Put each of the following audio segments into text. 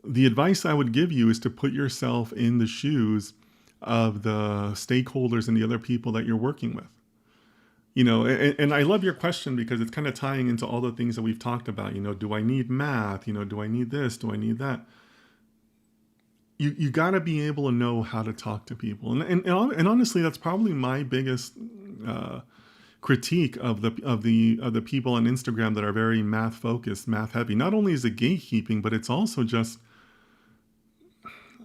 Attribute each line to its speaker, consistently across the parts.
Speaker 1: the advice I would give you is to put yourself in the shoes of the stakeholders and the other people that you're working with. And I love your question because it's kind of tying into all the things that we've talked about. Do I need math? Do I need this? Do I need that? You got to be able to know how to talk to people. And honestly, that's probably my biggest critique of the people on Instagram that are very math focused, math heavy. Not only is it gatekeeping, but it's also just,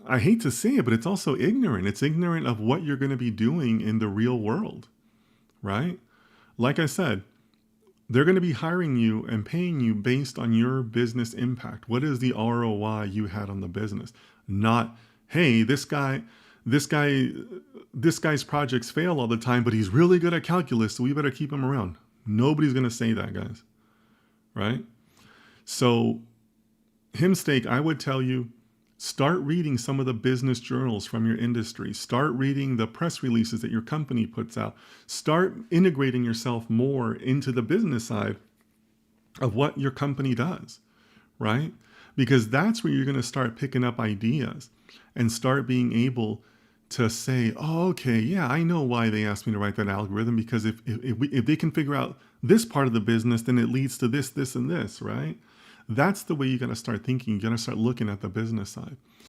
Speaker 1: I hate to say it, but it's also ignorant. It's ignorant of what you're going to be doing in the real world, right? Like I said, they're going to be hiring you and paying you based on your business impact. What is the ROI you had on the business? Not, hey, this guy's projects fail all the time, but he's really good at calculus, so we better keep him around. Nobody's going to say that, guys, right? So, Himstake, I would tell you, start reading some of the business journals from your industry. Start reading the press releases that your company puts out. Start integrating yourself more into the business side of what your company does, right? Because that's where you're going to start picking up ideas and start being able to say, oh, okay, yeah, I know why they asked me to write that algorithm, because if they can figure out this part of the business, then it leads to this, this, and this, right? That's the way you're going to start thinking. You're going to start looking at the business side.